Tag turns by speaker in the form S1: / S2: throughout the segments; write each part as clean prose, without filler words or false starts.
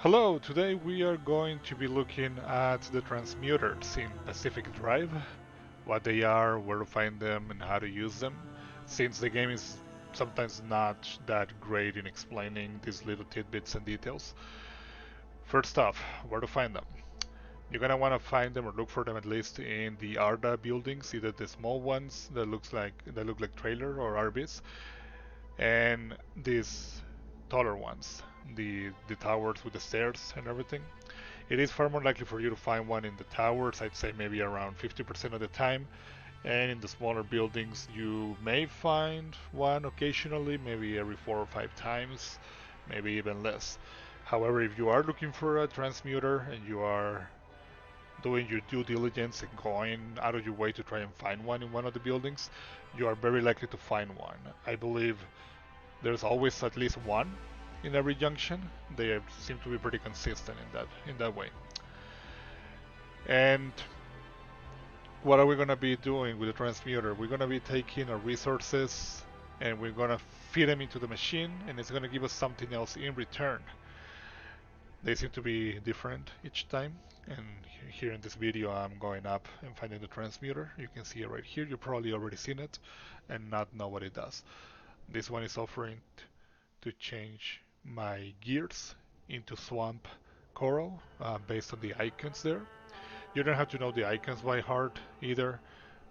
S1: Hello, today we are going to be looking at the transmutters in Pacific Drive, what they are, where to find them, and how to use them, since the game is sometimes not that great in explaining these little tidbits and details. First off, where to find them. You're gonna want to find them or look for them at least in the Arda buildings, either the small ones that look like trailer or RVs, and these taller ones, the towers with the stairs and everything. It is far more likely for you to find one in the towers, I'd say maybe around 50% of the time. And in the smaller buildings, you may find one occasionally, maybe every 4 or 5 times, maybe even less. However, if you are looking for a transmuter and you are doing your due diligence and going out of your way to try and find one in one of the buildings, you are very likely to find one. I believe there's always at least one in every junction. They seem to be pretty consistent in that way. And what are we going to be doing with the transmuter? We're going to be taking our resources and we're going to feed them into the machine, and it's going to give us something else in return. They seem to be different each time, and here in this video I'm going up and finding the transmuter. You can see it right here. You've probably already seen it and not know what it does. This one is offering to change my gears into swamp coral based on the icons there. You don't have to know the icons by heart either,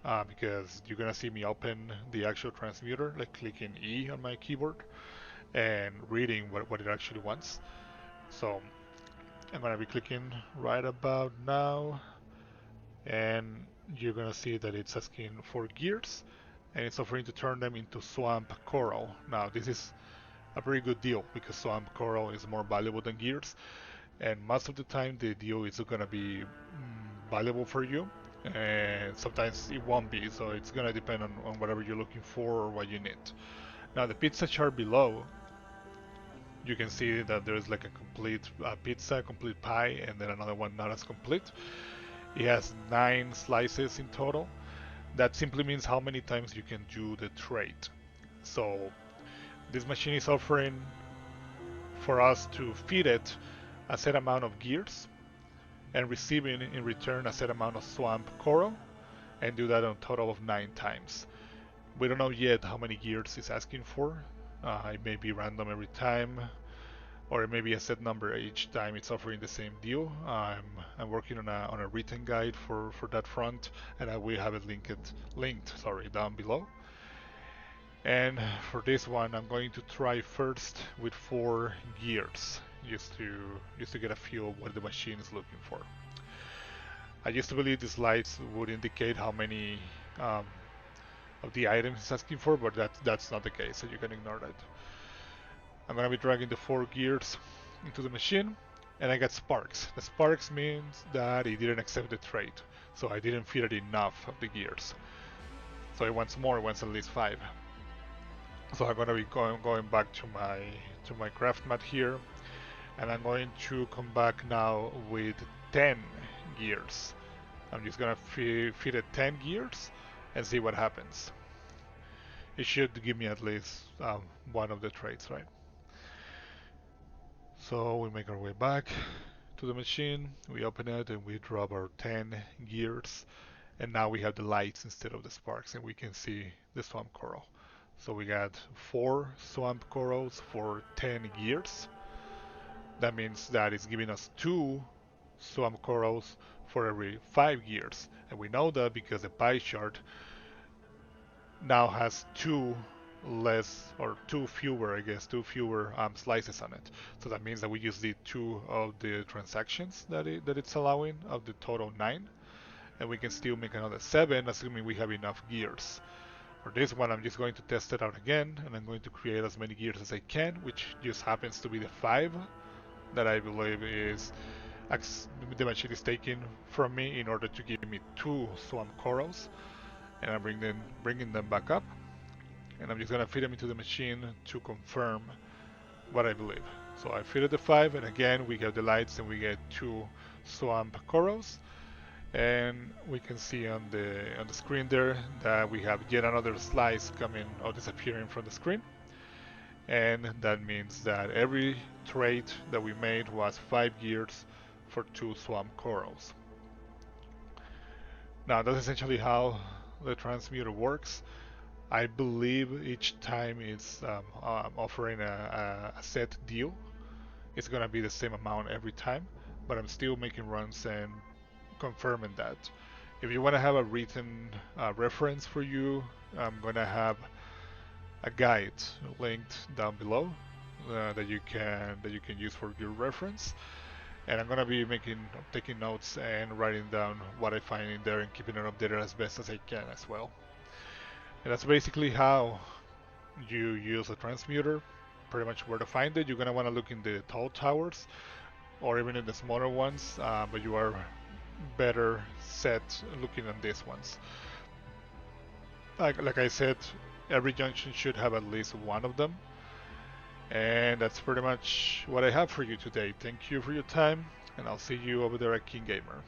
S1: because you're gonna see me open the actual transmuter, like clicking E on my keyboard and reading what it actually wants. So I'm gonna be clicking right about now, and you're gonna see that it's asking for gears, and it's offering to turn them into swamp coral. Now this is a very good deal because swamp coral is more valuable than gears, and most of the time the deal is going to be valuable for you, and sometimes it won't be, so it's going to depend on whatever you're looking for or what you need. Now the pizza chart below, you can see that there's like a complete pizza, complete pie, and then another one not as complete. It has 9 slices in total. That simply means how many times you can do the trade. So this machine is offering for us to feed it a set amount of gears and receiving in return a set amount of swamp coral, and do that on a total of 9 times. We don't know yet how many gears it's asking for. It may be random every time, or it may be a set number each time it's offering the same deal. I'm working on a written guide for that front, and I will have it linked down below. And for this one, I'm going to try first with 4 gears, just to get a feel of what the machine is looking for. I used to believe these lights would indicate how many of the items it's asking for, but that's not the case, so you can ignore that. I'm gonna be dragging the 4 gears into the machine, and I got sparks. The sparks means that it didn't accept the trade, so I didn't feed it enough of the gears. So it wants more, it wants at least 5. So I'm gonna be going back to my craft mat here, and I'm going to come back now with 10 gears. I'm just gonna feed it 10 gears and see what happens. It should give me at least one of the traits, right? So we make our way back to the machine, we open it and we drop our 10 gears, and now we have the lights instead of the sparks, and we can see the swamp coral. So we got 4 swamp corals for 10 gears. That means that it's giving us 2 swamp corals for every 5 gears. And we know that because the pie chart now has 2 less, or 2 fewer, I guess, 2 fewer slices on it. So that means that we just did 2 of the transactions that it's allowing of the total 9. And we can still make another 7, assuming we have enough gears. For this one, I'm just going to test it out again, and I'm going to create as many gears as I can, which just happens to be the 5 that I believe is the machine is taking from me in order to give me 2 swamp corals, and I'm bringing them back up, and I'm just gonna feed them into the machine to confirm what I believe. So I feed it the 5, and again we get the lights and we get 2 swamp corals, and we can see on the screen there that we have yet another slice coming or disappearing from the screen. and that means that every trade that we made was 5 gears for 2 swamp corals. Now that's essentially how the transmuter works. I believe each time it's offering a set deal, it's gonna be the same amount every time, but I'm still making runs and confirming that. If you want to have a written reference for you, I'm gonna have a guide linked down below that you can use for your reference. And I'm gonna be taking notes and writing down what I find in there and keeping it updated as best as I can as well. And that's basically how you use a transmuter. Pretty much where to find it. You're gonna want to look in the tall towers or even in the smaller ones, but you are better set looking at these ones. Like I said, every junction should have at least one of them. And that's pretty much what I have for you today. Thank you for your time, and I'll see you over there at KeenGamer.